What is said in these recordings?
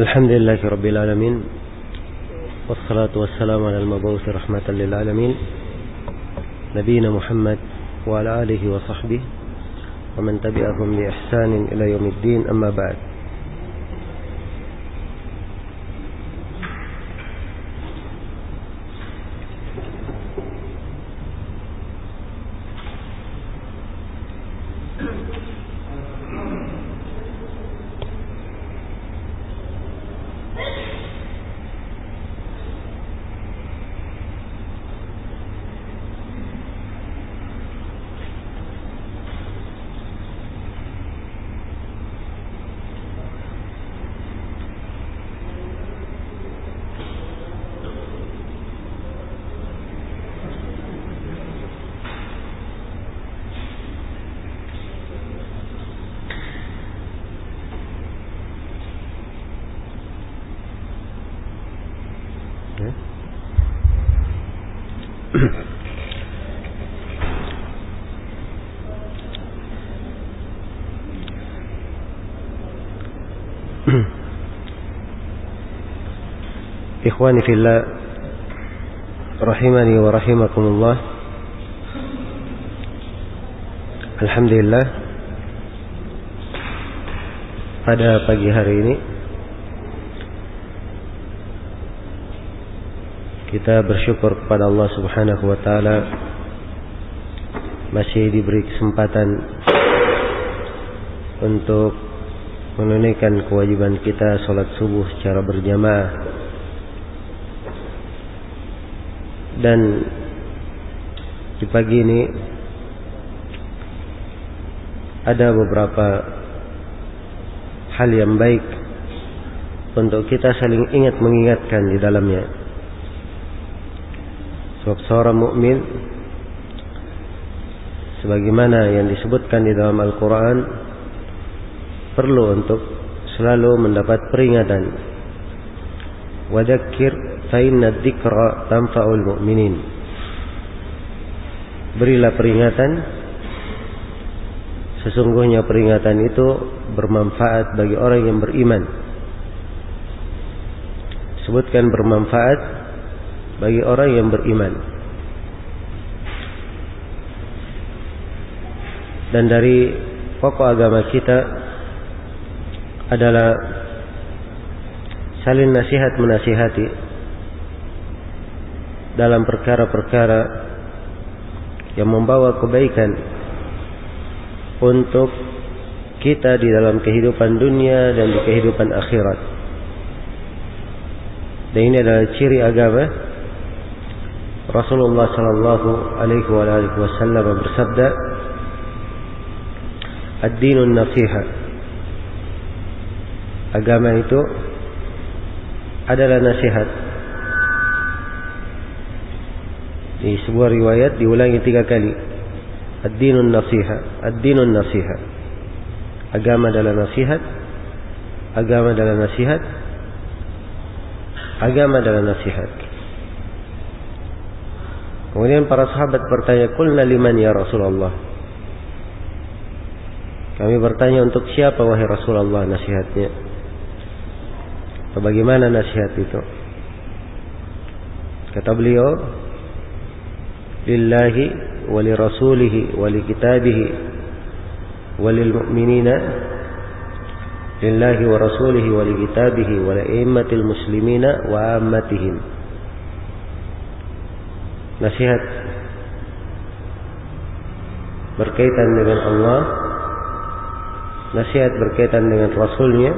Alhamdulillahi Rabbil Alamin, wassalatu wassalamu ala al-mabu'uthi rahmatan lil alamin, nabiyina Muhammad wa ala alihi wa sahbihi wa man tabi'ahum bi ihsanin ila yaumiddin, amma ba'd. Ikhwani fillah, rahimani wa rahimakumullah. Alhamdulillah, pada pagi hari ini kita bersyukur kepada Allah Subhanahu wa taala masih diberi kesempatan untuk menunaikan kewajiban kita salat subuh secara berjamaah. Dan di pagi ini ada beberapa hal yang baik untuk kita saling ingat mengingatkan di dalamnya. Sebab seorang mukmin, sebagaimana yang disebutkan di dalam Al-Quran, perlu untuk selalu mendapat peringatan. Wadzakir fa inna dzikra tanfa'ul mu'minin. Berilah peringatan, sesungguhnya peringatan itu bermanfaat bagi orang yang beriman. Sebutkan bermanfaat bagi orang yang beriman. Dan dari pokok agama kita adalah saling nasihat menasihati dalam perkara-perkara yang membawa kebaikan untuk kita di dalam kehidupan dunia dan di kehidupan akhirat. Dan ini adalah ciri agama. Rasulullah sallallahu alaihi wasallam bersabda, "Ad-dinun nasiha." Agama itu adalah nasihat. Di sebuah riwayat diulangi 3 kali. Ad-dinun nasiha, ad-dinun nasiha. Agama adalah nasihat, agama adalah nasihat, agama adalah nasihat. Kemudian para sahabat bertanya, "Qulna liman ya Rasulullah?" Kami bertanya, untuk siapa wahai Rasulullah nasihatnya? Atau bagaimana nasihat itu? Kata beliau, lillahi wa li rasulihi wa li kitabihi wa lil mu'minina, lillahi wa rasulihi wa li kitabihi wa li a'immatil muslimina wa ammatihim. Nasihat berkaitan dengan Allah, nasihat berkaitan dengan Rasulnya,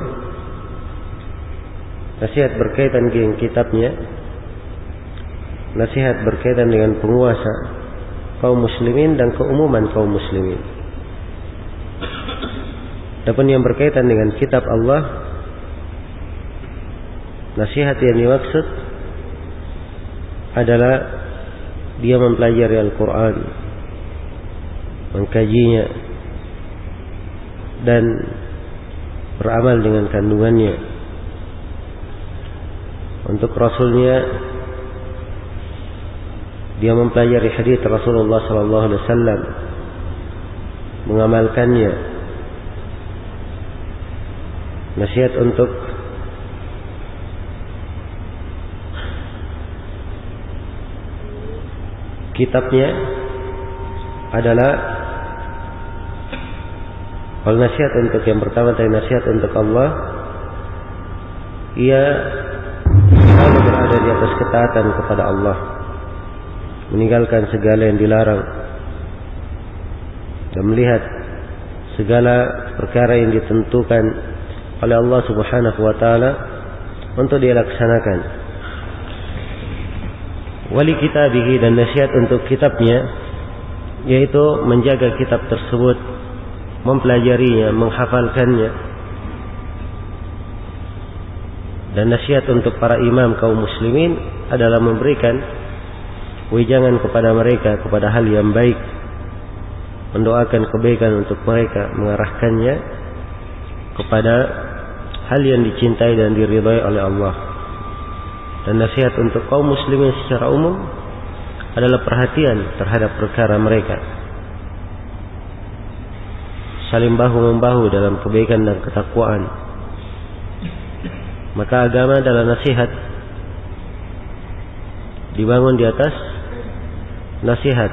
nasihat berkaitan dengan kitabnya, nasihat berkaitan dengan penguasa kaum muslimin dan keumuman kaum muslimin. Adapun yang berkaitan dengan kitab Allah, nasihat yang dimaksud adalah dia mempelajari Al-Quran, mengkajinya, dan beramal dengan kandungannya. Untuk Rasulnya, dia mempelajari hadis Rasulullah sallallahu alaihi wasallam, mengamalkannya. Nasihat untuk kitabnya adalah kalau nasihat untuk yang pertama tadi nasihat untuk Allah, ia selalu berada di atas ketaatan kepada Allah, meninggalkan segala yang dilarang dan melihat segala perkara yang ditentukan oleh Allah Subhanahu wa taala untuk dilaksanakan. Wali kitabihi, dan nasihat untuk kitabnya, yaitu menjaga kitab tersebut, mempelajarinya, menghafalkannya. Dan nasihat untuk para imam kaum muslimin adalah memberikan wejangan kepada mereka kepada hal yang baik, mendoakan kebaikan untuk mereka, mengarahkannya kepada hal yang dicintai dan diridhai oleh Allah. Dan nasihat untuk kaum muslimin secara umum adalah perhatian terhadap perkara mereka, saling bahu-membahu dalam kebaikan dan ketakwaan. Maka agama adalah nasihat, dibangun di atas nasihat.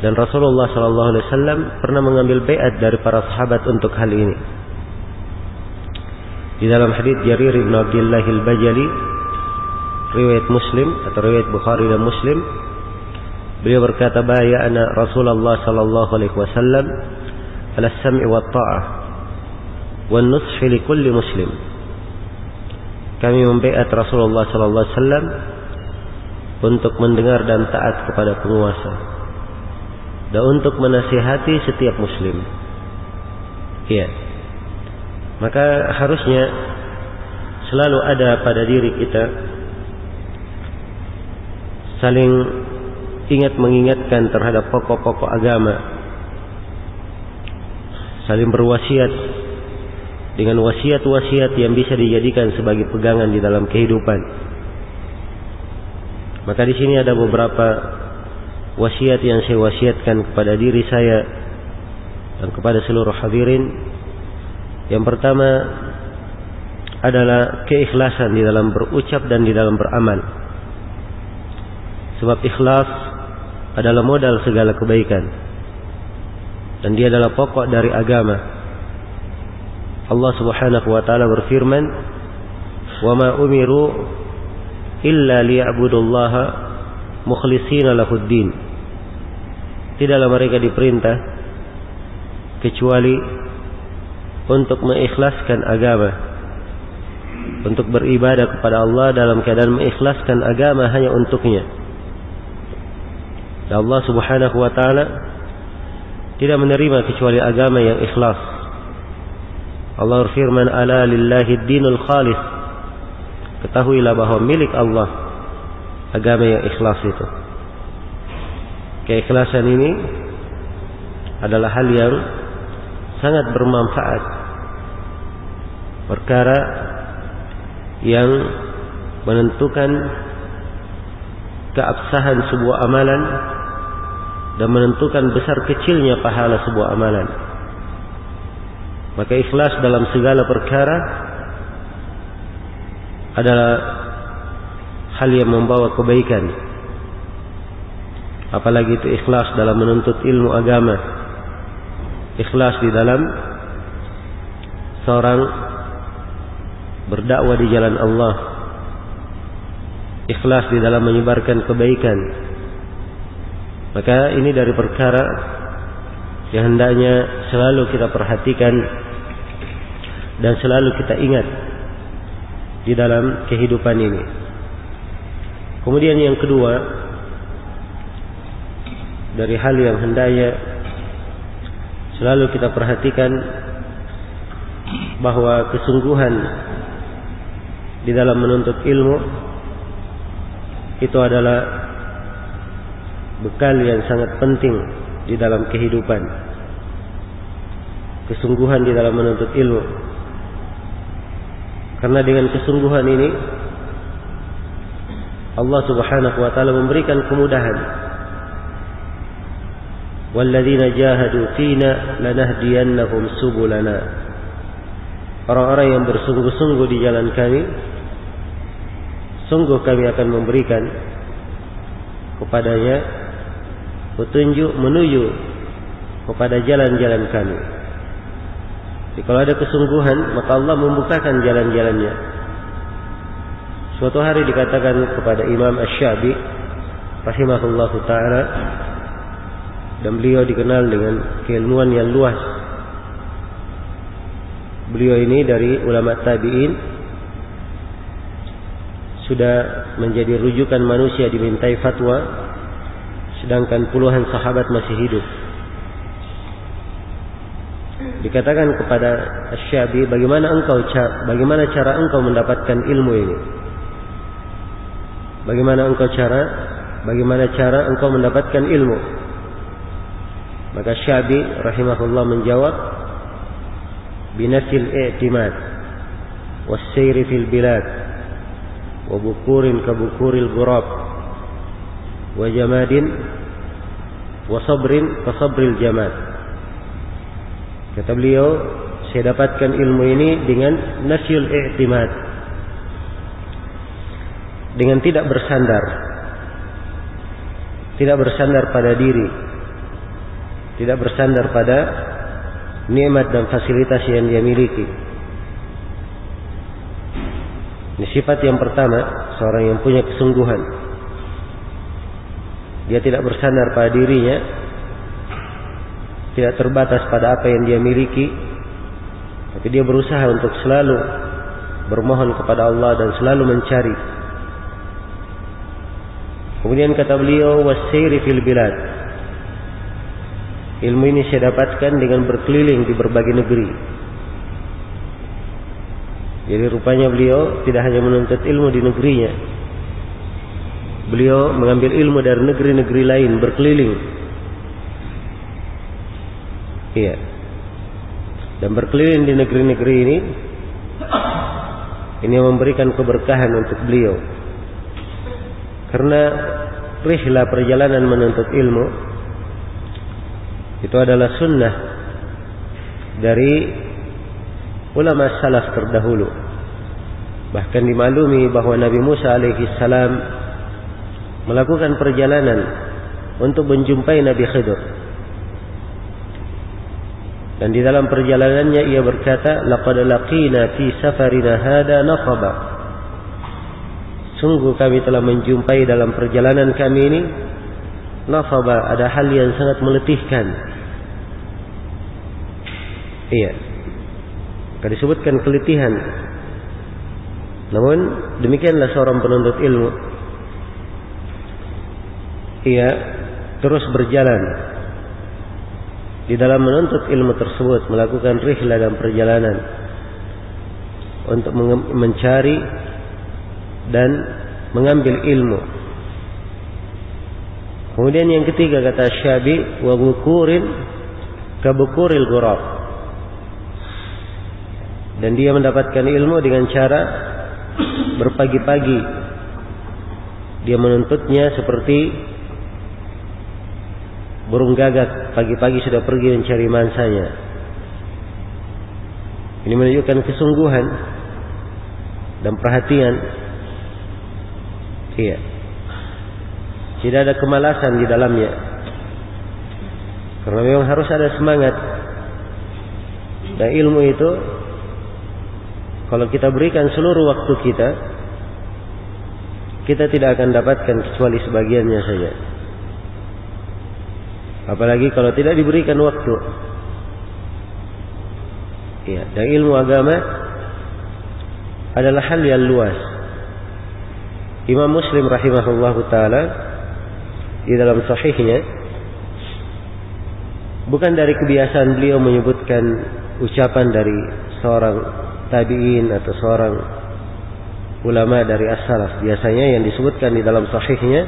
Dan Rasulullah SAW pernah mengambil baiat dari para sahabat untuk hal ini. Di dalam hadits Jarir bin Abdullah al-Bajali, riwayat Muslim atau riwayat Bukhari dan Muslim, beliau berkata, bay'ana Rasulullah SAW ala sam'i wa ta'ah wa nushi li kulli muslim. Kami membaiat Rasulullah SAW untuk mendengar dan taat kepada penguasa dan untuk menasihati setiap muslim. Iya. Maka harusnya selalu ada pada diri kita saling ingat mengingatkan terhadap pokok-pokok agama, saling berwasiat dengan wasiat-wasiat yang bisa dijadikan sebagai pegangan di dalam kehidupan. Maka di sini ada beberapa wasiat yang saya wasiatkan kepada diri saya dan kepada seluruh hadirin. Yang pertama adalah keikhlasan di dalam berucap dan di dalam beramal. Sebab ikhlas adalah modal segala kebaikan, dan dia adalah pokok dari agama. Allah Subhanahu wa taala berfirman, "Wa ma umiru illa liya'budullaha mukhlishina lahuddin." Tidaklah mereka diperintah kecuali untuk mengikhlaskan agama, untuk beribadah kepada Allah dalam keadaan mengikhlaskan agama hanya untuknya. Dan Allah Subhanahu wa taala tidak menerima kecuali agama yang ikhlas. Allah berfirman, "Ala lillahi ad-dinul khalis." Ketahuilah bahwa milik Allah agama yang ikhlas itu. Keikhlasan ini adalah hal yang sangat bermanfaat, perkara yang menentukan keabsahan sebuah amalan dan menentukan besar kecilnya pahala sebuah amalan. Maka ikhlas dalam segala perkara adalah hal yang membawa kebaikan. Apalagi itu ikhlas dalam menuntut ilmu agama, ikhlas di dalam seorang berdakwah di jalan Allah, ikhlas di dalam menyebarkan kebaikan. Maka ini dari perkara yang hendaknya selalu kita perhatikan dan selalu kita ingat di dalam kehidupan ini. Kemudian yang kedua, dari hal yang hendaknya selalu kita perhatikan, bahwa kesungguhan di dalam menuntut ilmu itu adalah bekal yang sangat penting di dalam kehidupan. Kesungguhan di dalam menuntut ilmu, karena dengan kesungguhan ini Allah Subhanahu wa taala memberikan kemudahan. Walladzina jahadu fina lanahdiyannahum subulana. Orang-orang yang bersungguh-sungguh di jalan kami, sungguh kami akan memberikan kepadanya petunjuk menuju kepada jalan-jalan kami. Jadi kalau ada kesungguhan, maka Allah membukakan jalan-jalannya. Suatu hari dikatakan kepada Imam Asy-Syafi'i rahimahullahu ta'ala, dan beliau dikenal dengan keilmuan yang luas. Beliau ini dari ulama tabi'in, sudah menjadi rujukan manusia dimintai fatwa, sedangkan puluhan sahabat masih hidup. Dikatakan kepada Asy-Syafi'i, bagaimana cara engkau mendapatkan ilmu ini? Bagaimana cara engkau mendapatkan ilmu? Maka Syafi'i rahimahullah menjawab, binasil i'timad was-sayri fil bilad wa bukurin ka bukuril ghurab wa jamadin wa sabrin ka sabril jamad. Kata beliau, saya dapatkan ilmu ini dengan nasyul i'timad, dengan tidak bersandar pada diri, tidak bersandar pada nikmat dan fasilitas yang dia miliki. Ini sifat yang pertama, seorang yang punya kesungguhan. Dia tidak bersandar pada dirinya, tidak terbatas pada apa yang dia miliki, tapi dia berusaha untuk selalu bermohon kepada Allah dan selalu mencari. Kemudian kata beliau, was-sayri fil bilad. Ilmu ini saya dapatkan dengan berkeliling di berbagai negeri. Jadi rupanya beliau tidak hanya menuntut ilmu di negerinya, beliau mengambil ilmu dari negeri-negeri lain, berkeliling. Iya. Dan berkeliling di negeri-negeri ini memberikan keberkahan untuk beliau. Karena rihlah perjalanan menuntut ilmu itu adalah sunnah dari ulama salaf terdahulu. Bahkan dimaklumi bahwa Nabi Musa alaihi salam melakukan perjalanan untuk menjumpai Nabi Khidir. Dan di dalam perjalanannya ia berkata, laqad laqina fi safarina hada nafaba. Sungguh kami telah menjumpai dalam perjalanan kami ini nafaba, ada hal yang sangat meletihkan. Iya. Maka disebutkan keletihan. Namun demikianlah seorang penuntut ilmu. Ia terus berjalan di dalam menuntut ilmu tersebut, melakukan rihlah dan perjalanan untuk mencari dan mengambil ilmu. Kemudian yang ketiga kata Syafi'i, wa bukurin ka bukuril ghurab. Dan dia mendapatkan ilmu dengan cara berpagi-pagi. Dia menuntutnya seperti burung gagak, pagi-pagi sudah pergi mencari mansanya. Ini menunjukkan kesungguhan dan perhatian. Iya. Tidak ada kemalasan di dalamnya. Karena memang harus ada semangat. Dan ilmu itu kalau kita berikan seluruh waktu kita tidak akan dapatkan kecuali sebagiannya saja. Apalagi kalau tidak diberikan waktu. Ya, dan ilmu agama adalah hal yang luas. Imam Muslim rahimahullahu ta'ala di dalam sahihnya, bukan dari kebiasaan beliau menyebutkan ucapan dari seorang tabi'in atau seorang ulama dari as-salaf. Biasanya yang disebutkan di dalam sahihnya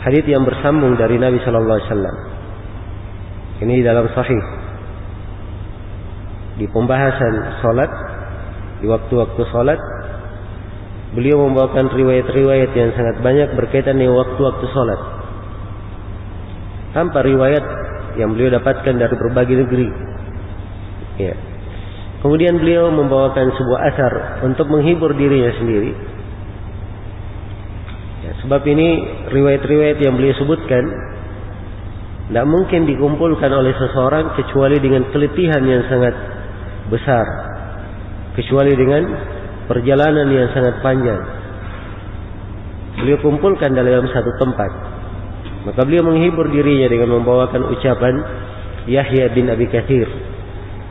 hadits yang bersambung dari Nabi sallallahu alaihi wasallam. Ini di dalam sahih. Di pembahasan salat, di waktu-waktu salat, beliau membawakan riwayat-riwayat yang sangat banyak berkaitan dengan waktu-waktu salat. Tanpa riwayat yang beliau dapatkan dari berbagai negeri. Ya. Kemudian beliau membawakan sebuah asar untuk menghibur dirinya sendiri. Ya, sebab ini riwayat-riwayat yang beliau sebutkan tidak mungkin dikumpulkan oleh seseorang kecuali dengan keletihan yang sangat besar, kecuali dengan perjalanan yang sangat panjang. Beliau kumpulkan dalam satu tempat. Maka beliau menghibur dirinya dengan membawakan ucapan Yahya bin Abi Katsir.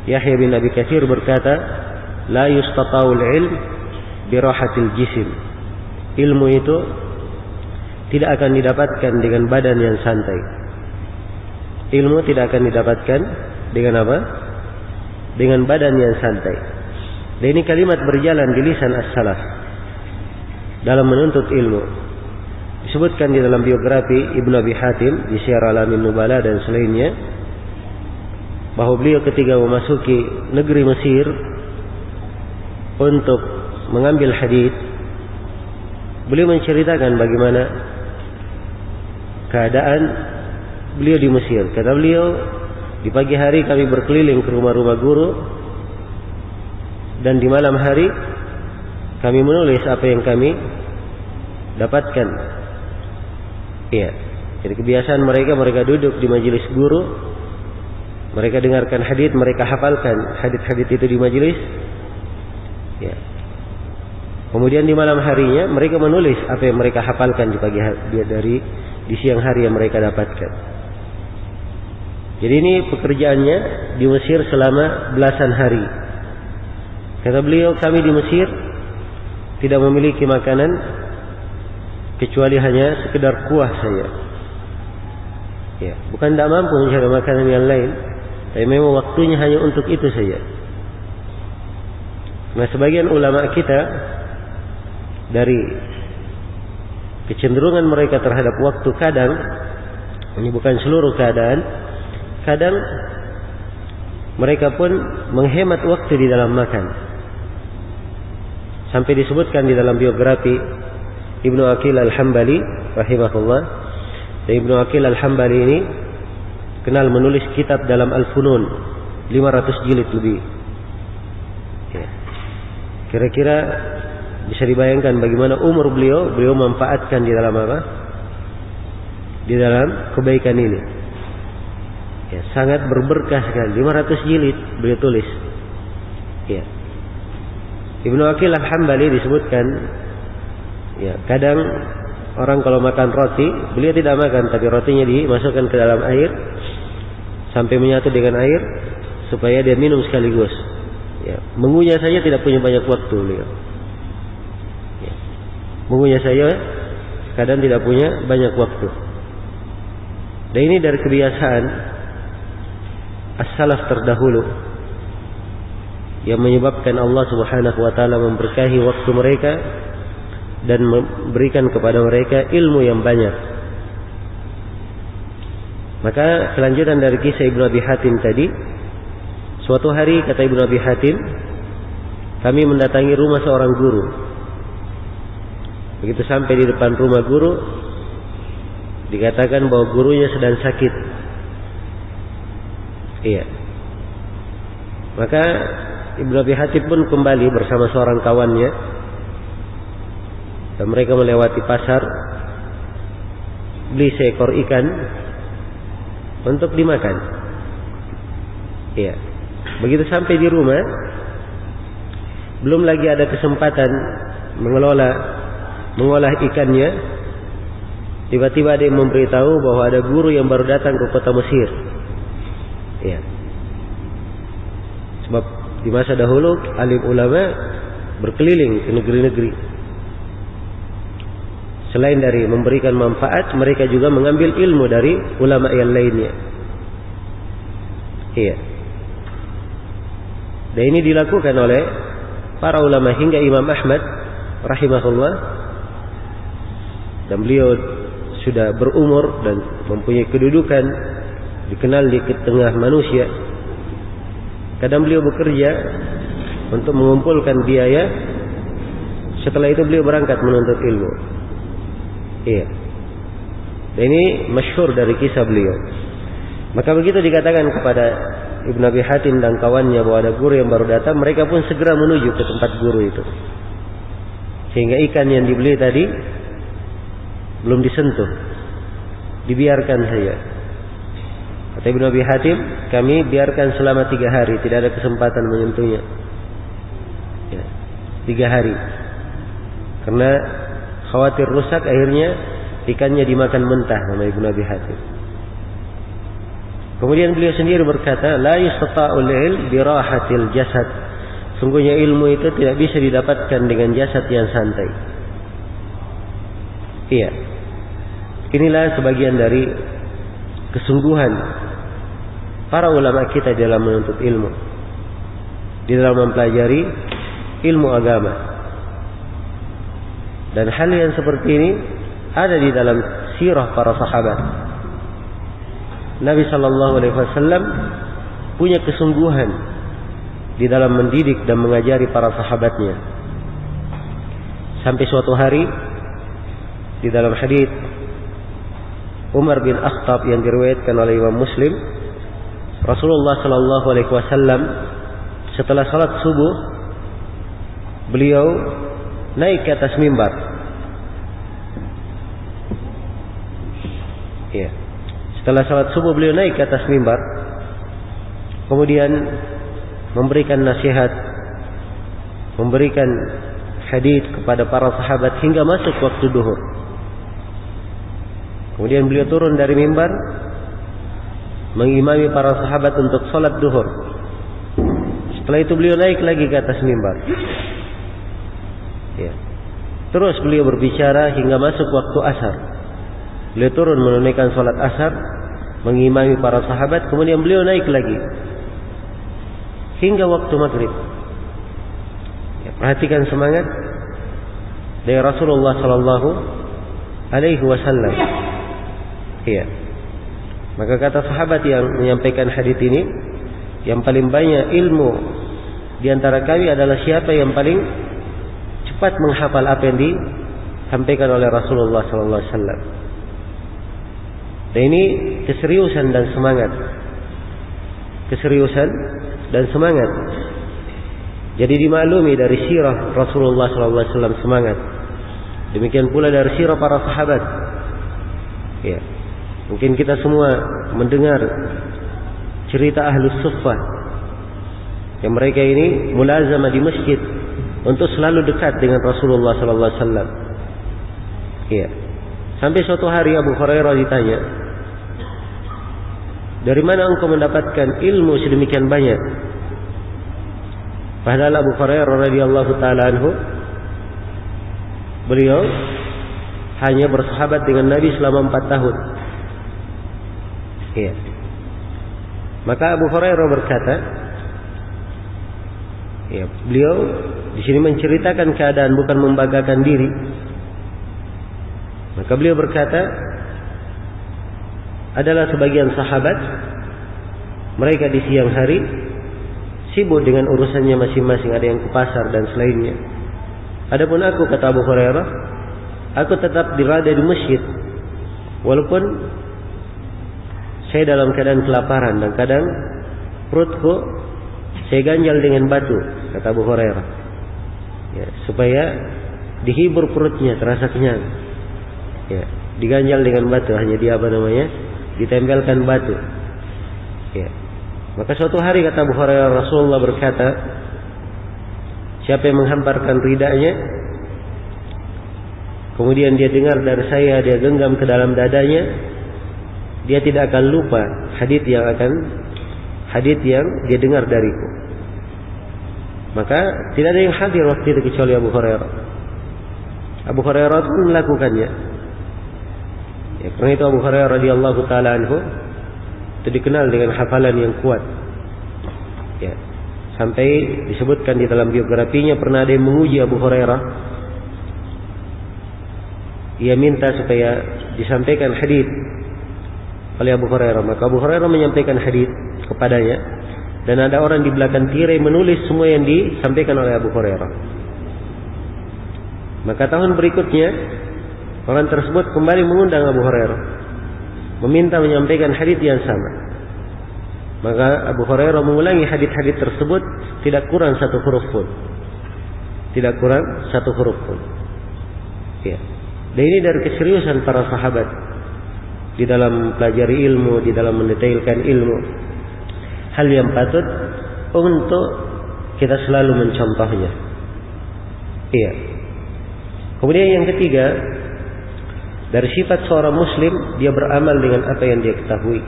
Yahya bin Abi Katsir berkata, la yustata'ul ilm birahatil jisim. Ilmu itu tidak akan didapatkan dengan badan yang santai. Ilmu tidak akan didapatkan dengan apa? Dengan badan yang santai. Dan ini kalimat berjalan di lisan as-salaf dalam menuntut ilmu. Disebutkan di dalam biografi Ibnu Abi Hatim di Syiar Alamin Nubala dan selainnya, bahwa beliau ketika memasuki negeri Mesir untuk mengambil hadis, beliau menceritakan bagaimana keadaan beliau di Mesir. Kata beliau, di pagi hari kami berkeliling ke rumah-rumah guru, dan di malam hari kami menulis apa yang kami dapatkan. Iya. Jadi kebiasaan mereka duduk di majelis guru, mereka dengarkan hadits, mereka hafalkan hadits-hadits itu di majelis. Ya. Kemudian di malam harinya mereka menulis apa yang mereka hafalkan di pagi hari, di siang hari yang mereka dapatkan. Jadi ini pekerjaannya di Mesir selama belasan hari. Kata beliau, kami di Mesir tidak memiliki makanan kecuali hanya sekedar kuah saja. Ya, bukan tidak mampu mencari makanan yang lain, tapi memang waktunya hanya untuk itu saja. Nah, sebagian ulama kita dari kecenderungan mereka terhadap waktu, kadang, ini bukan seluruh keadaan, kadang mereka pun menghemat waktu di dalam makan. Sampai disebutkan di dalam biografi Ibnu Aqil Al-Hambali rahimahullah. Dan Ibnu Aqil Al-Hambali ini kenal menulis kitab dalam Al-Funun 500 jilid lebih. Ya. Kira-kira bisa dibayangkan bagaimana umur beliau manfaatkan di dalam apa? Di dalam kebaikan ini. Ya, sangat berberkah sekali. 500 jilid beliau tulis. Ya. Ibnu Aqil Al-Hambali disebutkan, ya, kadang orang kalau makan roti, beliau tidak makan, tapi rotinya dimasukkan ke dalam air sampai menyatu dengan air supaya dia minum sekaligus. Ya, mengunyah saja tidak punya banyak waktu beliau. Ya, mengunyah saja kadang tidak punya banyak waktu. Dan ini dari kebiasaan as-salaf terdahulu yang menyebabkan Allah Subhanahu wa taala memberkahi waktu mereka dan memberikan kepada mereka ilmu yang banyak. Maka kelanjutan dari kisah Ibnu Abi Hatim tadi, suatu hari kata Ibnu Abi Hatim, kami mendatangi rumah seorang guru. Begitu sampai di depan rumah guru, dikatakan bahwa gurunya sedang sakit. Iya. Maka Ibnu Abi Hatim pun kembali bersama seorang kawannya. Dan mereka melewati pasar, beli seekor ikan untuk dimakan. Iya. Begitu sampai di rumah, belum lagi ada kesempatan mengolah ikannya, tiba-tiba ada yang memberitahu bahwa ada guru yang baru datang ke kota Mesir. Iya. Sebab di masa dahulu alim ulama berkeliling ke negeri-negeri. Selain dari memberikan manfaat, mereka juga mengambil ilmu dari ulama yang lainnya. Iya. Dan ini dilakukan oleh para ulama hingga Imam Ahmad rahimahullah. Dan beliau sudah berumur dan mempunyai kedudukan, dikenal di tengah manusia. Kadang beliau bekerja untuk mengumpulkan biaya. Setelah itu beliau berangkat menuntut ilmu. Iya. Dan ini masyhur dari kisah beliau. Maka begitu dikatakan kepada Ibnu Abi Hatim dan kawannya bahwa ada guru yang baru datang, mereka pun segera menuju ke tempat guru itu. Sehingga ikan yang dibeli tadi belum disentuh, dibiarkan saja. Kata Ibnu Abi Hatim, kami biarkan selama 3 hari, tidak ada kesempatan menyentuhnya. Ya, 3 hari. Karena khawatir rusak, akhirnya ikannya dimakan mentah sama Ibnu Abi Hatim. Kemudian beliau sendiri berkata, la yastata'ul ilm bi rahatil jasad. Sungguhnya ilmu itu tidak bisa didapatkan dengan jasad yang santai. Iya. Inilah sebagian dari kesungguhan para ulama kita dalam menuntut ilmu, di dalam mempelajari ilmu agama. Dan hal yang seperti ini ada di dalam sirah para sahabat. Nabi sallallahu alaihi wasallam punya kesungguhan di dalam mendidik dan mengajari para sahabatnya. Sampai suatu hari di dalam hadis Umar bin Khattab yang diriwayatkan oleh Imam Muslim, Rasulullah sallallahu alaihi wasallam setelah salat subuh beliau naik ke atas mimbar. Ya. Setelah salat subuh beliau naik ke atas mimbar. Kemudian memberikan nasihat, memberikan hadis kepada para sahabat hingga masuk waktu duhur. Kemudian beliau turun dari mimbar mengimami para sahabat untuk salat duhur. Setelah itu beliau naik lagi ke atas mimbar. Ya. Terus beliau berbicara hingga masuk waktu asar. Beliau turun menunaikan salat asar, mengimami para sahabat, kemudian beliau naik lagi hingga waktu maghrib. Ya, perhatikan semangat dari Rasulullah sallallahu alaihi wasallam. Iya. Maka kata sahabat yang menyampaikan hadis ini, yang paling banyak ilmu di antara kami adalah siapa yang paling cepat menghafal apa yang disampaikan oleh Rasulullah sallallahu alaihi wasallam. Dan ini keseriusan dan semangat. Keseriusan dan semangat. Jadi dimaklumi dari sirah Rasulullah SAW semangat. Demikian pula dari sirah para sahabat. Ya. Mungkin kita semua mendengar cerita Ahlus Suffah, yang mereka ini mulazamah di masjid untuk selalu dekat dengan Rasulullah SAW. Ya. Sampai suatu hari Abu Hurairah ditanya, dari mana engkau mendapatkan ilmu sedemikian banyak? Padahal Abu Hurairah radhiyallahu taala anhu, beliau hanya bersahabat dengan Nabi selama 4 tahun. Iya. Maka Abu Hurairah berkata, ya, beliau di sini menceritakan keadaan, bukan membanggakan diri. Maka beliau berkata, adalah sebagian sahabat, mereka di siang hari sibuk dengan urusannya masing-masing, ada yang ke pasar dan selainnya. Adapun aku, kata Abu Hurairah, aku tetap berada di masjid walaupun saya dalam keadaan kelaparan dan kadang perutku saya ganjal dengan batu, kata Abu Hurairah, ya, supaya dihibur perutnya, terasa kenyang. Ya, diganjal dengan batu, hanya dia ditempelkan batu. Ya. Maka suatu hari, kata Abu Hurairah, Rasulullah berkata, siapa yang menghamparkan ridanya, kemudian dia dengar dari saya, dia genggam ke dalam dadanya, dia tidak akan lupa hadits yang dia dengar dariku. Maka tidak ada yang hadir waktu itu kecuali Abu Hurairah. Abu Hurairah pun melakukannya. Ya, karena itu Abu Hurairah radhiyallahu taala anhu itu dikenal dengan hafalan yang kuat. Ya, sampai disebutkan di dalam biografinya pernah ada yang menguji Abu Hurairah. Ia minta supaya disampaikan hadis oleh Abu Hurairah. Maka Abu Hurairah menyampaikan hadis kepadanya, dan ada orang di belakang tirai menulis semua yang disampaikan oleh Abu Hurairah. Maka tahun berikutnya orang tersebut kembali mengundang Abu Hurairah, meminta menyampaikan hadis yang sama. Maka Abu Hurairah mengulangi hadis-hadis tersebut, tidak kurang 1 huruf pun. Tidak kurang 1 huruf pun. Ya. Dan ini dari keseriusan para sahabat di dalam pelajari ilmu, di dalam mendetailkan ilmu. Hal yang patut untuk kita selalu mencontohnya. Iya. Kemudian yang ketiga, dari sifat seorang muslim, dia beramal dengan apa yang dia ketahui.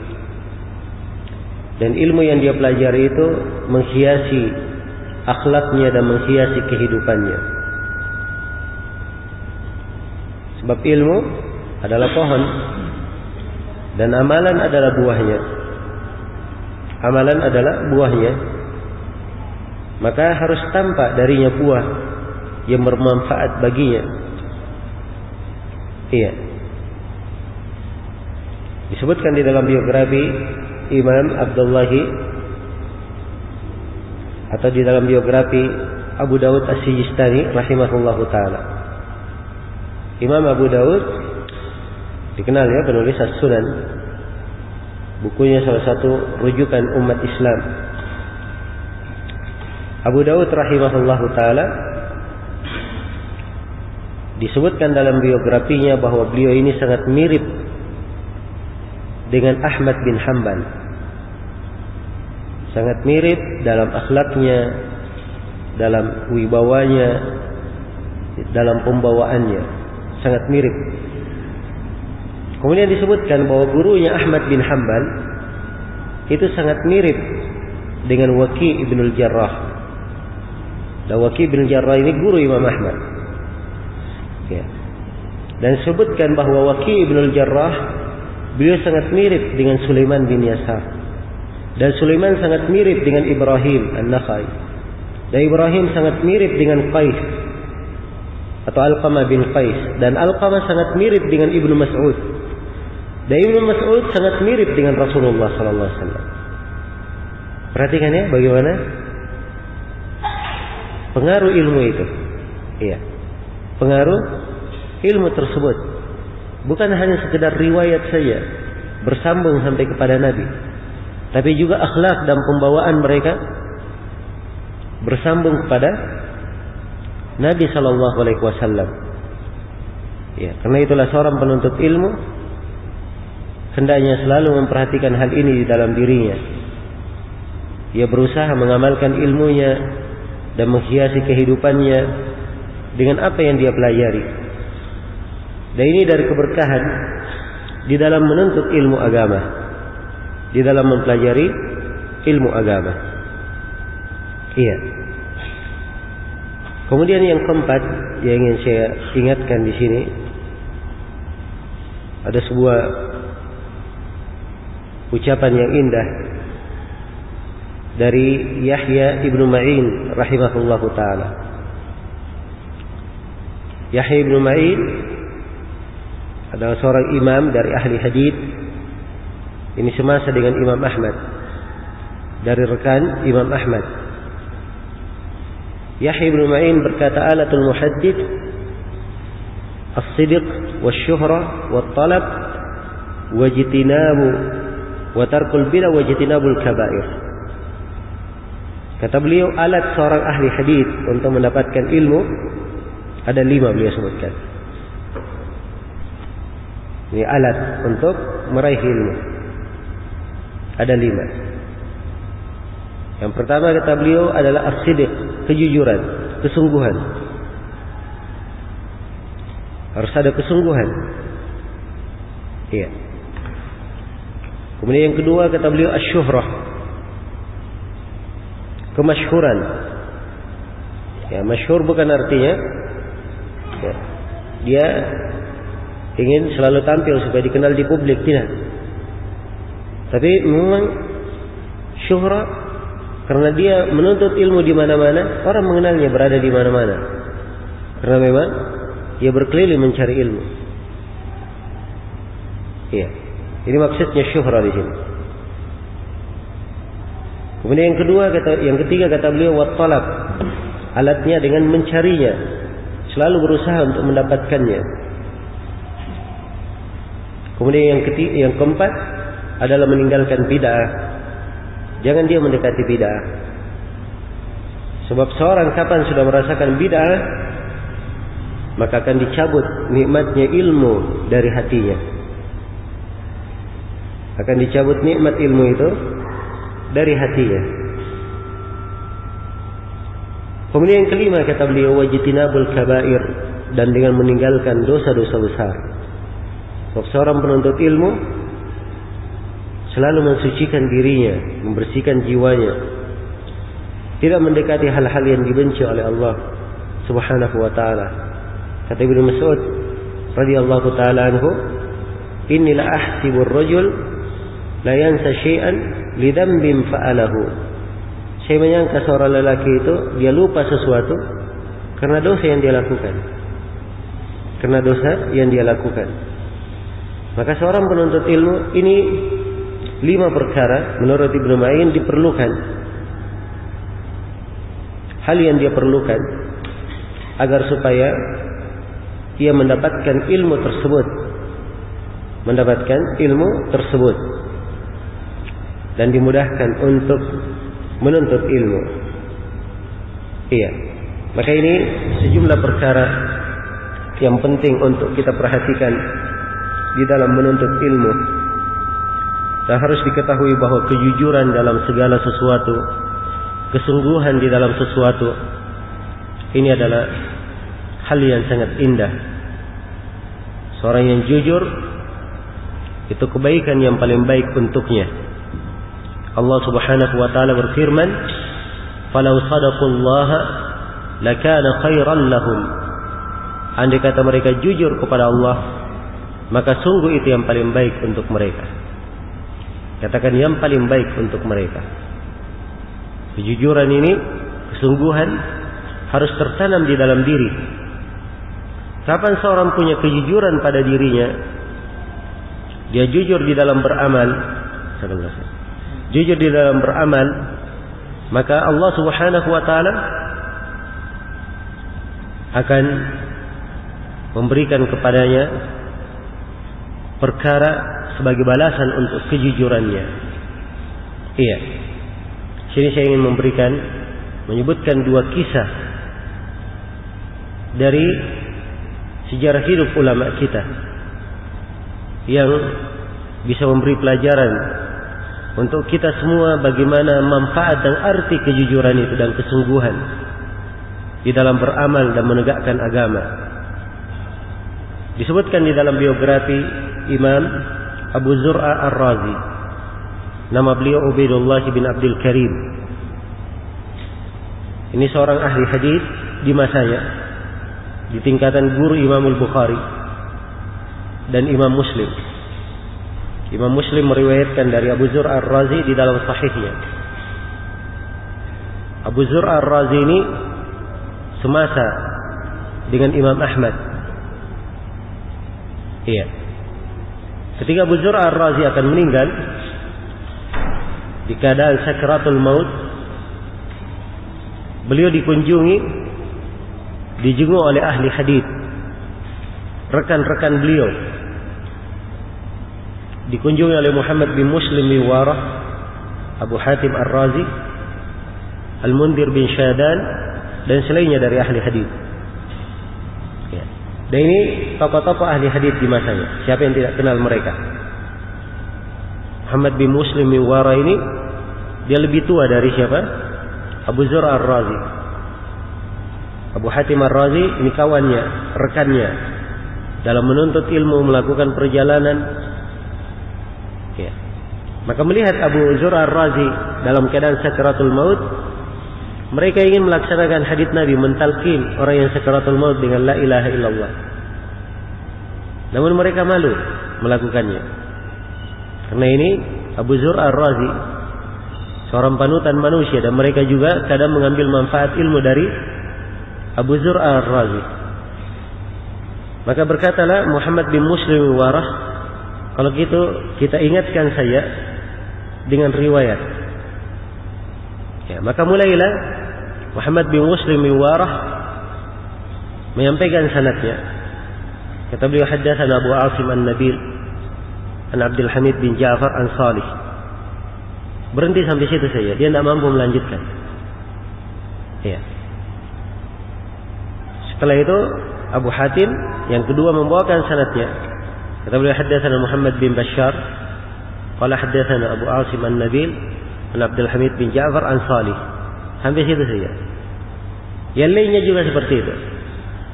Dan ilmu yang dia pelajari itu menghiasi akhlaknya dan menghiasi kehidupannya. Sebab ilmu adalah pohon dan amalan adalah buahnya. Amalan adalah buahnya. Maka harus tampak darinya buah yang bermanfaat baginya. Iya. Disebutkan di dalam biografi Imam Abdullahi, atau di dalam biografi Abu Dawud As-Sijistani rahimahullahu ta'ala. Imam Abu Dawud dikenal ya penulis As-Sunan. Bukunya salah satu rujukan umat Islam. Abu Dawud rahimahullahu ta'ala disebutkan dalam biografinya bahwa beliau ini sangat mirip dengan Ahmad bin Hanbal. Sangat mirip dalam akhlaknya, dalam wibawanya, dalam pembawaannya. Sangat mirip. Kemudian disebutkan bahwa gurunya Ahmad bin Hanbal itu sangat mirip dengan Waki' ibnul Jarrah. Dan Waki' ibnul Jarrah ini guru Imam Ahmad. Ya. Dan disebutkan bahwa Waki' ibnul Jarrah beliau sangat mirip dengan Sulaiman bin Yasar. Dan Sulaiman sangat mirip dengan Ibrahim An-Nakhai. Dan Ibrahim sangat mirip dengan Qais atau Alqamah bin Qais. Dan Alqamah sangat mirip dengan Ibnu Mas'ud. Dan Ibnu Mas'ud sangat mirip dengan Rasulullah sallallahu alaihi wasallam. Perhatikan ya bagaimana pengaruh ilmu itu. Iya. Pengaruh ilmu tersebut bukan hanya sekedar riwayat saja bersambung sampai kepada Nabi, tapi juga akhlak dan pembawaan mereka bersambung kepada Nabi sallallahu alaihi wasallam. Ya, karena itulah seorang penuntut ilmu hendaknya selalu memperhatikan hal ini di dalam dirinya. Ia berusaha mengamalkan ilmunya dan menghiasi kehidupannya dengan apa yang dia pelajari. Dan ini dari keberkahan di dalam menuntut ilmu agama, di dalam mempelajari ilmu agama. Iya. Kemudian yang keempat yang ingin saya ingatkan di sini, ada sebuah ucapan yang indah dari Yahya ibnu Ma'in rahimahullahu ta'ala. Yahya ibnu Ma'in adalah seorang imam dari ahli hadits. Ini semasa dengan Imam Ahmad, dari rekan Imam Ahmad. Yahya ibnu Ma'in berkata, alatul muhaddits as-sidq wasyuhra wat-talab wajtinabu wa tarkul bid'ah wajtinabul kaba'ir. Kata beliau, alat seorang ahli hadits untuk mendapatkan ilmu ada 5 beliau sebutkan. Ini alat untuk meraih ilmu. Ada 5. Yang pertama kata beliau adalah as-sidq, kejujuran, kesungguhan. Harus ada kesungguhan. Iya. Kemudian yang kedua kata beliau asy-syuhrah, kemasyhuran. Ya, masyhur bukan artinya ya, dia ingin selalu tampil supaya dikenal di publik, tidak. Tapi memang syuhra karena dia menuntut ilmu di mana-mana, orang mengenalnya, berada di mana-mana. Karena memang dia berkeliling mencari ilmu. Iya. Ini maksudnya syuhra di sini. Kemudian yang ketiga kata beliau wat-talab. Alatnya dengan mencarinya, selalu berusaha untuk mendapatkannya. Kemudian yang keempat adalah meninggalkan bid'ah. Jangan dia mendekati bid'ah. Sebab seorang kapan sudah merasakan bid'ah, maka akan dicabut nikmatnya ilmu dari hatinya. Akan dicabut nikmat ilmu itu dari hatinya. Kemudian yang kelima kata beliau, wajtinabul kabair, dan dengan meninggalkan dosa-dosa besar. Seorang penuntut ilmu selalu mensucikan dirinya, membersihkan jiwanya, tidak mendekati hal-hal yang dibenci oleh Allah Subhanahu wa taala. Kata Ibnu Mas'ud radhiyallahu taala anhu, "Inni la ahsibu ar-rajul la yansa syai'an li dhanbin fa'alahu." Saya menyangka seorang lelaki itu dia lupa sesuatu karena dosa yang dia lakukan. Karena dosa yang dia lakukan. Maka seorang penuntut ilmu ini 5 perkara menurut Ibnu Ma'in diperlukan. Hal yang dia perlukan agar supaya ia mendapatkan ilmu tersebut. Mendapatkan ilmu tersebut. Dan dimudahkan untuk menuntut ilmu. Iya. Maka ini sejumlah perkara yang penting untuk kita perhatikan di dalam menuntut ilmu. Dan harus diketahui bahwa kejujuran dalam segala sesuatu, kesungguhan di dalam sesuatu, ini adalah hal yang sangat indah. Seorang yang jujur itu kebaikan yang paling baik untuknya. Allah Subhanahu wa taala berfirman, "Falau shadaqullaha lakana khairan lahum." Andai kata mereka jujur kepada Allah, maka sungguh itu yang paling baik untuk mereka. Katakan yang paling baik untuk mereka. Kejujuran ini, kesungguhan harus tertanam di dalam diri. Kapan seorang punya kejujuran pada dirinya, dia jujur di dalam beramal, jujur di dalam beramal, maka Allah Subhanahu wa taala akan memberikan kepadanya perkara sebagai balasan untuk kejujurannya. Iya. Sini saya ingin menyebutkan 2 kisah dari sejarah hidup ulama kita yang bisa memberi pelajaran untuk kita semua bagaimana manfaat dan arti kejujuran itu dan kesungguhan di dalam beramal dan menegakkan agama. Disebutkan di dalam biografi Imam Abu Zur'a Ar-Razi. Nama beliau Ubaidullah bin Abdul Karim. Ini seorang ahli hadis di masanya, di tingkatan guru Imam Al-Bukhari dan Imam Muslim. Imam Muslim meriwayatkan dari Abu Zur'a Ar-Razi di dalam sahihnya. Abu Zur'a Ar-Razi ini semasa dengan Imam Ahmad. Iya. Ketika Abu Zur'a Ar-Razi akan meninggal di keadaan sakratul maut, beliau dikunjungi, dijenguk oleh ahli hadis, rekan-rekan beliau. Dikunjungi oleh Muhammad bin Muslim bin Warah, Abu Hatim Ar-Razi, Al-Mundhir bin Syadan, dan selainnya dari ahli hadis. Ya. Dan ini tokoh-tokoh ahli hadis di masanya. Siapa yang tidak kenal mereka? Muhammad bin Muslim bin Warah ini dia lebih tua dari siapa? Abu Zur'a Ar-Razi. Abu Hatim Ar-Razi ini kawannya, rekannya dalam menuntut ilmu, melakukan perjalanan. Ya. Maka melihat Abu Zur'a Ar-Razi dalam keadaan sakaratul maut, mereka ingin melaksanakan hadits Nabi, mentalqin orang yang sakaratul maut dengan la ilaha illallah. Namun mereka malu melakukannya. Karena ini Abu Zur'a Ar-Razi seorang panutan manusia, dan mereka juga kadang mengambil manfaat ilmu dari Abu Zur'a Ar-Razi. Maka berkatalah Muhammad bin Muslim Warah, kalau gitu kita ingatkan saya dengan riwayat. Ya, maka mulailah Muhammad bin Muslim bin Warah menyampaikan sanadnya. Kata beliau, haddatsana Abu Asim An-Nabil an Abdul Hamid bin Ja'far an Salih. Berhenti sampai situ saja, dia tidak mampu melanjutkan. Ya. Setelah itu Abu Hatim, yang kedua membawakan sanadnya. Kata beliau haddatsana Muhammad bin Bashar qala haddatsana Abu Asim An-Nabil an Abdul Hamid bin Ja'far an Salih. Hampir situ saja. Yang lainnya juga seperti itu.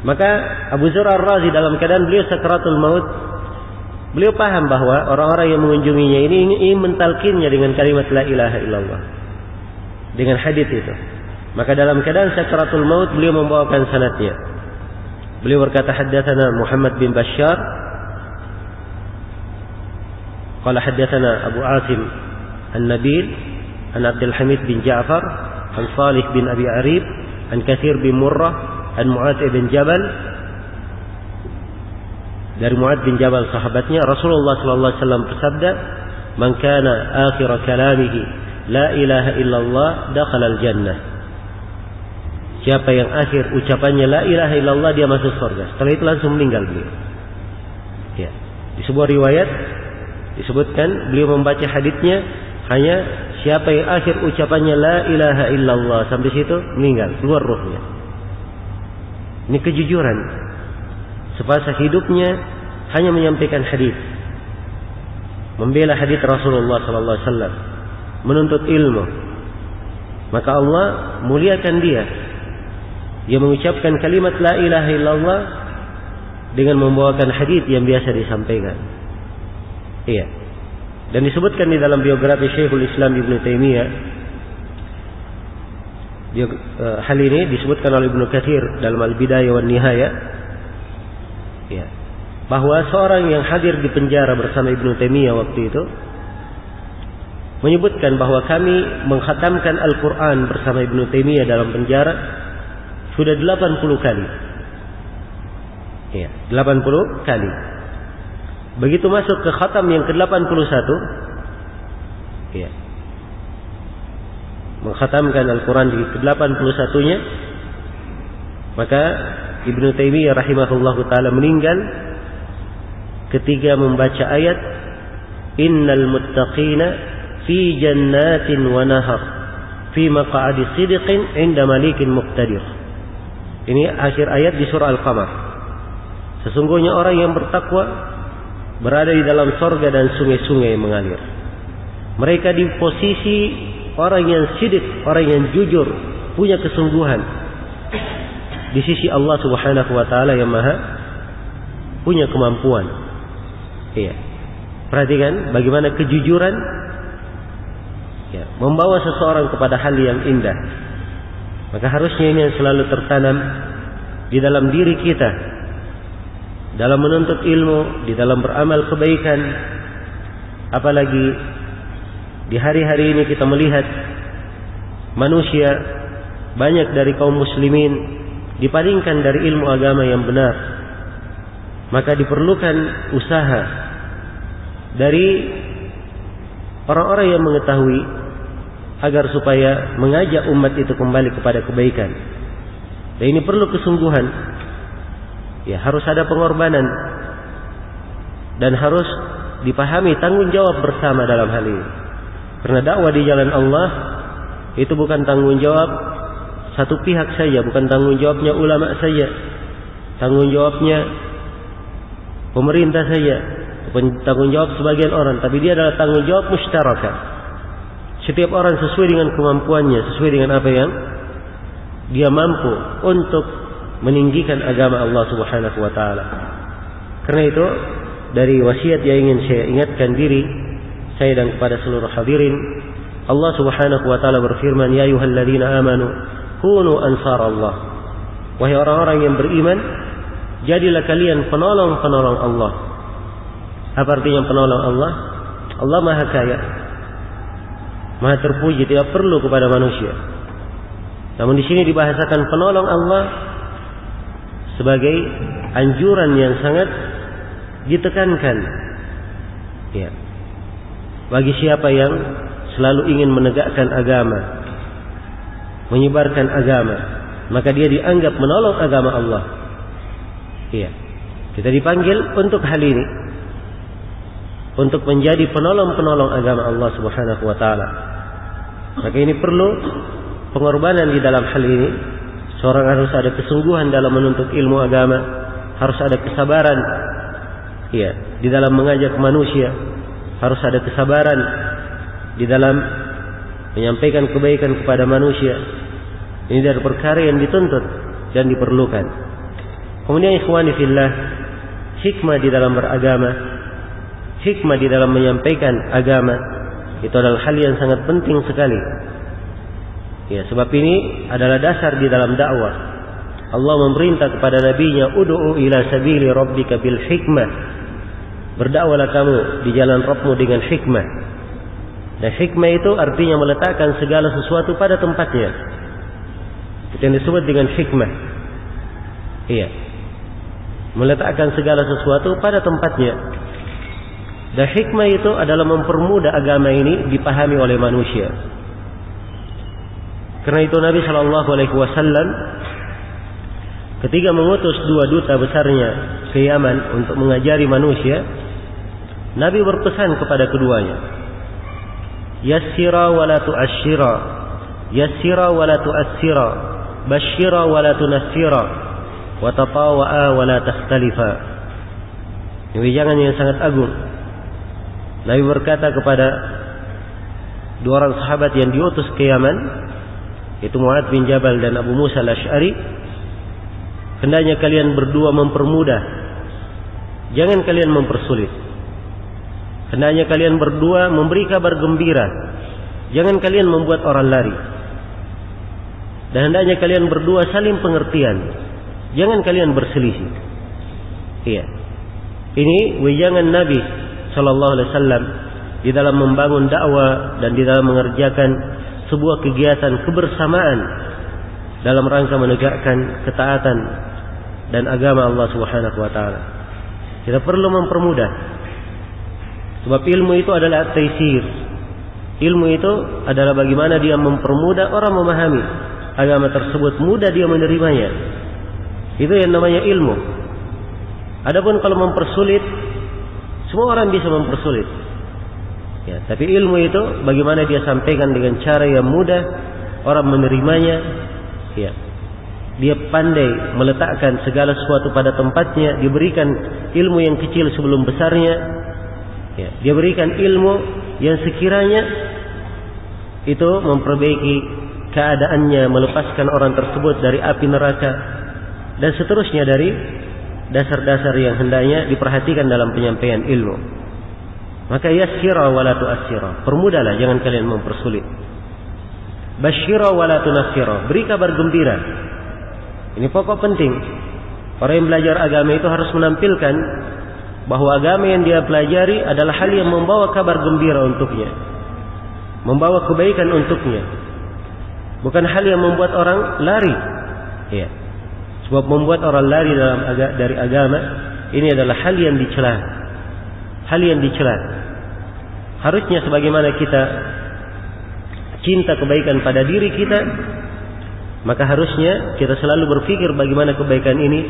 Maka Abu Zur Ar-Razi dalam keadaan beliau sakaratul maut, beliau paham bahwa orang-orang yang mengunjunginya ini ingin mentalkinnya dengan kalimat la ilaha illallah, dengan hadis itu. Maka dalam keadaan sakaratul maut beliau membawakan sanadnya. Beliau berkata haddatsana Muhammad bin Bashar qala haddatsana Abu Asim An-Nabil an Abdul Hamid bin Ja'far an Salih bin Abi Arib an Katsir bin Murrah an Mu'adz bin Jabal. Dari Mu'adz bin Jabal sahabatnya, Rasulullah sallallahu alaihi wasallam bersabda, "Man kana akhir kalamihi la ilaha illallah dakhala al-jannah." Siapa yang akhir ucapannya la ilaha illallah, dia masuk surga. Setelah itu langsung meninggal beliau. Ya. Di sebuah riwayat disebutkan beliau membaca haditsnya hanya siapa yang akhir ucapannya la ilaha illallah, sampai situ meninggal, keluar ruhnya. Ini kejujuran. Semasa hidupnya hanya menyampaikan hadis, membela hadis Rasulullah sallallahu alaihi wasallam, menuntut ilmu. Maka Allah muliakan dia. Dia mengucapkan kalimat la ilaha illallah dengan membawakan hadis yang biasa disampaikan. Iya. Dan disebutkan di dalam biografi Syekhul Islam Ibnu Taimiyah, hal ini disebutkan oleh Ibnu Katsir dalam Al-Bidayah wan Nihayah, ya, bahwa seorang yang hadir di penjara bersama Ibnu Taimiyah waktu itu menyebutkan bahwa kami mengkhatamkan Al-Quran bersama Ibnu Taimiyah dalam penjara sudah 80 kali. Ya, 80 kali. Begitu masuk ke khatam yang ke-81, ya, mengkhatamkan Al-Quran di ke-81-nya, maka Ibnu Taimiyah rahimahullahu ta'ala meninggal ketika membaca ayat innal muttaqina fi jannatin wa nahar fi maq'adi sidqin 'inda malikin muqtadir. Ini akhir ayat di surah Al-Qamar. Sesungguhnya orang yang bertakwa berada di dalam sorga dan sungai-sungai mengalir. Mereka di posisi orang yang sidik, orang yang jujur, punya kesungguhan di sisi Allah Subhanahu wa taala yang Maha punya kemampuan. Iya. Perhatikan bagaimana kejujuran, ya, membawa seseorang kepada hal yang indah. Maka harusnya ini yang selalu tertanam di dalam diri kita, dalam menuntut ilmu, di dalam beramal kebaikan. Apalagi di hari-hari ini kita melihat manusia banyak dari kaum muslimin dipalingkan dari ilmu agama yang benar. Maka diperlukan usaha dari orang-orang yang mengetahui agar supaya mengajak umat itu kembali kepada kebaikan. Dan ini perlu kesungguhan. Ya, harus ada pengorbanan dan harus dipahami tanggung jawab bersama dalam hal ini. Karena dakwah di jalan Allah itu bukan tanggung jawab satu pihak saja, bukan tanggung jawabnya ulama saja, tanggung jawabnya pemerintah saja, bukan tanggung jawab sebagian orang, tapi dia adalah tanggung jawab musyarakah. Setiap orang sesuai dengan kemampuannya, sesuai dengan apa yang dia mampu untuk meninggikan agama Allah Subhanahu wa taala. Karena itu, dari wasiat yang ingin saya ingatkan diri saya dan kepada seluruh hadirin, Allah Subhanahu wa taala berfirman, "Ya ayyuhalladzina amanu kunu ansarallah." Wahai orang-orang yang beriman, jadilah kalian penolong-penolong Allah. Apa artinya penolong Allah? Allah Maha Kaya, Maha terpuji, tidak perlu kepada manusia. Namun di sini dibahasakan penolong Allah sebagai anjuran yang sangat ditekankan. Ya. Bagi siapa yang selalu ingin menegakkan agama, menyebarkan agama, maka dia dianggap menolong agama Allah. Iya. Kita dipanggil untuk hal ini, untuk menjadi penolong-penolong agama Allah Subhanahu wa taala. Maka ini perlu pengorbanan di dalam hal ini. Seorang harus ada kesungguhan dalam menuntut ilmu agama. harus ada kesabaran. Iya, di dalam mengajak manusia harus ada kesabaran di dalam menyampaikan kebaikan kepada manusia. Ini dari perkara yang dituntut dan diperlukan. Kemudian ikhwani fillah, hikmah di dalam beragama, hikmah di dalam menyampaikan agama, itu adalah hal yang sangat penting sekali. Ya, sebab ini adalah dasar di dalam dakwah. Allah memerintah kepada nabinya, ud'u ila sabili rabbika bil hikmah. Berdakwalah kamu di jalan Rabbmu dengan hikmah. Dan hikmah itu artinya meletakkan segala sesuatu pada tempatnya. Itu yang disebut dengan hikmah. Iya. Meletakkan segala sesuatu pada tempatnya. Dan hikmah itu adalah mempermudah agama ini dipahami oleh manusia. Karena itu Nabi SAW ketika mengutus 2 duta besarnya ke Yaman untuk mengajari manusia, Nabi berpesan kepada keduanya, yassira wa la tu'asyira, yassira wa la tu'assira, basyira wa la tunassira, wa tatawa'a wa la takhtalifa. Ini wejangan yang sangat agung. Nabi berkata kepada 2 orang sahabat yang diutus ke Yaman, yaitu Mu'adz bin Jabal dan Abu Musa al-Asy'ari, hendaknya kalian berdua mempermudah, jangan kalian mempersulit. Hendaknya kalian berdua memberi kabar gembira, jangan kalian membuat orang lari. Dan hendaknya kalian berdua saling pengertian, jangan kalian berselisih. Iya. Ini wejangan Nabi sallallahu alaihi wasallam di dalam membangun dakwah dan di dalam mengerjakan sebuah kegiatan kebersamaan dalam rangka menegakkan ketaatan dan agama Allah Subhanahu wa taala. Kita perlu mempermudah. Sebab ilmu itu adalah at-taysir. Ilmu itu adalah bagaimana dia mempermudah orang memahami agama tersebut, mudah dia menerimanya. Itu yang namanya ilmu. Adapun kalau mempersulit, semua orang bisa mempersulit. Ya, tapi ilmu itu bagaimana dia sampaikan dengan cara yang mudah, orang menerimanya. Ya. Dia pandai meletakkan segala sesuatu pada tempatnya, diberikan ilmu yang kecil sebelum besarnya. Ya, dia berikan ilmu yang sekiranya itu memperbaiki keadaannya, melepaskan orang tersebut dari api neraka dan seterusnya dari dasar-dasar yang hendaknya diperhatikan dalam penyampaian ilmu. Maka yassira wa la tu'assira, permudahlah, jangan kalian mempersulit. Basyira wa la tunassira, beri kabar gembira. Ini pokok penting. Orang yang belajar agama itu harus menampilkan bahwa agama yang dia pelajari adalah hal yang membawa kabar gembira untuknya, membawa kebaikan untuknya, bukan hal yang membuat orang lari. Ya. Sebab membuat orang lari dari agama ini adalah hal yang dicela. Hal yang dicela. Harusnya sebagaimana kita cinta kebaikan pada diri kita, maka harusnya kita selalu berpikir bagaimana kebaikan ini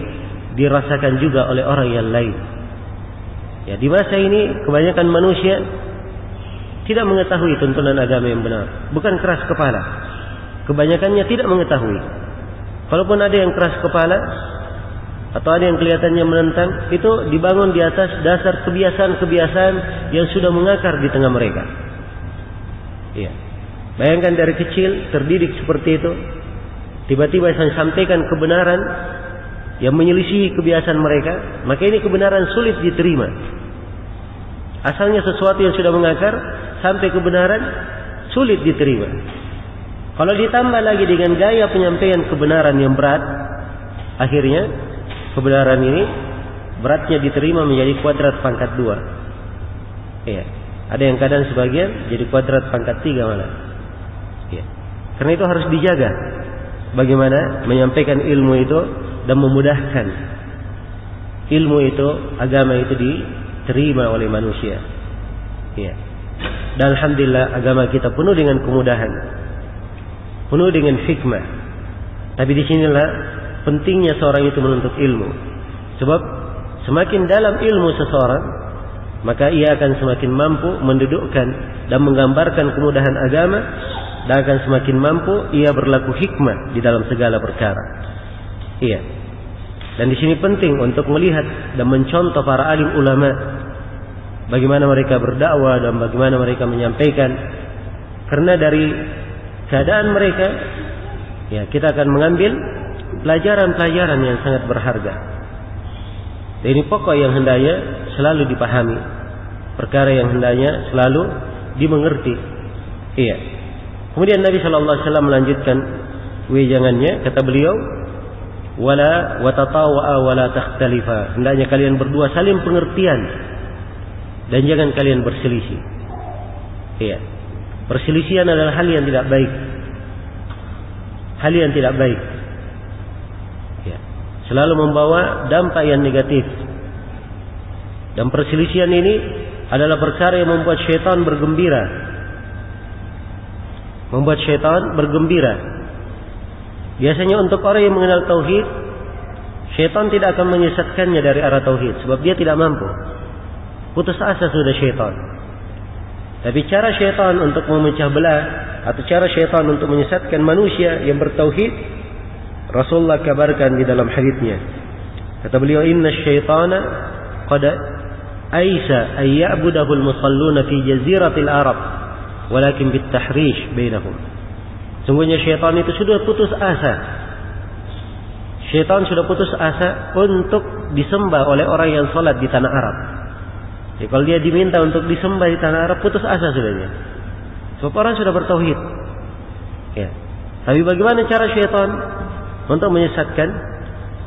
dirasakan juga oleh orang yang lain. Ya, di masa ini kebanyakan manusia tidak mengetahui tuntunan agama yang benar, bukan keras kepala. Kebanyakannya tidak mengetahui. Kalaupun ada yang keras kepala atau ada yang kelihatannya menentang, itu dibangun di atas dasar kebiasaan-kebiasaan yang sudah mengakar di tengah mereka. Iya. Bayangkan dari kecil terdidik seperti itu, tiba-tiba saya sampaikan kebenaran yang menyelisihi kebiasaan mereka, maka ini kebenaran sulit diterima. Asalnya sesuatu yang sudah mengakar sampai kebenaran sulit diterima. Kalau ditambah lagi dengan gaya penyampaian kebenaran yang berat, akhirnya kebenaran ini beratnya diterima menjadi kuadrat pangkat 2. Iya. Ada yang kadang sebagian jadi kuadrat pangkat 3 malah. Iya. Karena itu harus dijaga bagaimana menyampaikan ilmu itu dan memudahkan ilmu itu, agama itu diterima oleh manusia. Iya. Dan alhamdulillah agama kita penuh dengan kemudahan, penuh dengan hikmah. Tapi di sinilah pentingnya seorang itu menuntut ilmu. Sebab semakin dalam ilmu seseorang, maka ia akan semakin mampu mendudukkan dan menggambarkan kemudahan agama, dan akan semakin mampu ia berlaku hikmah di dalam segala perkara. Iya. Dan di sini penting untuk melihat dan mencontoh para alim ulama, bagaimana mereka berdakwah dan bagaimana mereka menyampaikan. Karena dari keadaan mereka, ya, kita akan mengambil pelajaran-pelajaran yang sangat berharga. Dan ini pokok yang hendaknya selalu dipahami, perkara yang hendaknya selalu dimengerti. Iya. Kemudian Nabi sallallahu alaihi wasallam melanjutkan wejangannya, kata beliau, wala watatawa'a wala takhtalifa. Hendaknya kalian berdua saling pengertian dan jangan kalian berselisih. Iya. Perselisihan adalah hal yang tidak baik. Hal yang tidak baik. Ya. Selalu membawa dampak yang negatif. Dan perselisihan ini adalah perkara yang membuat syaitan bergembira. Membuat syaitan bergembira. Biasanya untuk orang yang mengenal tauhid, syaitan tidak akan menyesatkannya dari arah tauhid, sebab dia tidak mampu. Putus asa sudah syaitan. Tapi cara syaitan untuk memecah belah atau cara syaitan untuk menyesatkan manusia yang bertauhid, Rasulullah kabarkan di dalam haditsnya. Kata beliau, inna syaitana qad aisa ay ya'budahu al-musalluna fi jaziratil Arab walakin bit tahrish bainahum. Sungguhnya syaitan itu sudah putus asa. Syaitan sudah putus asa untuk disembah oleh orang yang salat di tanah Arab. Ya, kalau dia diminta untuk disembah di tanah Arab, putus asa sudahnya. Sebab orang sudah bertauhid. Ya. Tapi bagaimana cara syaitan untuk menyesatkan?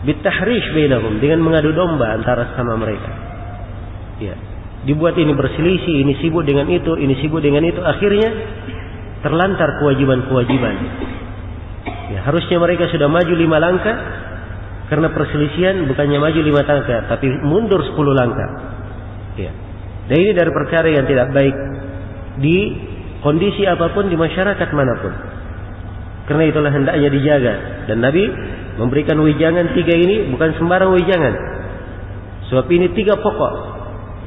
Bitahrish bainahum, dengan mengadu domba antara sama mereka. Ya. Dibuat ini berselisih, ini sibuk dengan itu, ini sibuk dengan itu. Akhirnya terlantar kewajiban-kewajiban. Ya, harusnya mereka sudah maju 5 langkah, karena perselisihan bukannya maju 5 langkah, tapi mundur 10 langkah. Ya. Dan ini dari perkara yang tidak baik di kondisi apapun, di masyarakat manapun. Karena itulah hendaknya dijaga. Dan Nabi memberikan wejangan 3 ini bukan sembarang wejangan. Sebab ini 3 pokok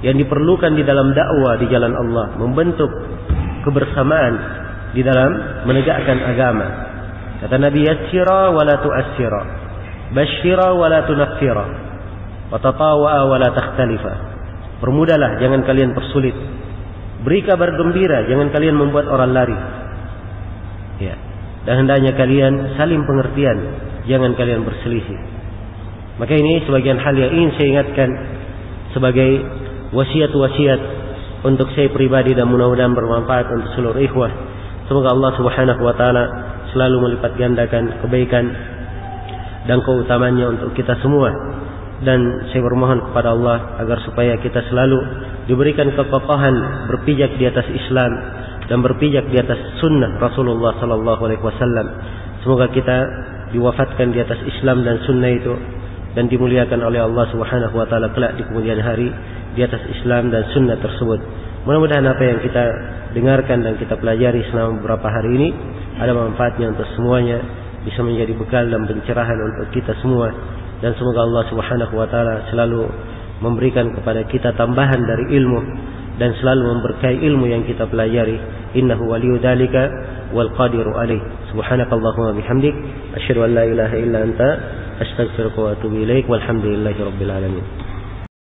yang diperlukan di dalam dakwah di jalan Allah, membentuk kebersamaan di dalam menegakkan agama. Kata Nabi, yassira wa la tu'assira, basyira wa la tunaffira, wa tatawa'a wa la takhtalifa. Permudahlah, jangan kalian persulit. Beri kabar gembira, jangan kalian membuat orang lari. Ya. Dan hendaknya kalian saling pengertian, jangan kalian berselisih. Maka ini sebagian hal yang ingin saya ingatkan sebagai wasiat-wasiat untuk saya pribadi, dan mudah-mudahan bermanfaat untuk seluruh ikhwah. Semoga Allah Subhanahu wa taala selalu melipat gandakan kebaikan dan keutamaannya untuk kita semua. Dan saya bermohon kepada Allah agar supaya kita selalu diberikan kekokohan berpijak di atas Islam dan berpijak di atas sunnah Rasulullah sallallahu alaihi wasallam. Semoga kita diwafatkan di atas Islam dan sunnah itu, dan dimuliakan oleh Allah Subhanahu wa taala kelak di kemudian hari di atas Islam dan sunnah tersebut. Mudah-mudahan apa yang kita dengarkan dan kita pelajari selama beberapa hari ini ada manfaatnya untuk semuanya, bisa menjadi bekal dan pencerahan untuk kita semua. Dan semoga Allah Subhanahu wa taala selalu memberikan kepada kita tambahan dari ilmu dan selalu memberkahi ilmu yang kita pelajari. Innahu waliyyu dzalika wal qadiru alaih. Subhanakallahumma bihamdik, asyhadu an la ilaha illa anta, astaghfiruka wa atubu ilaik. Walhamdulillahirabbil alamin.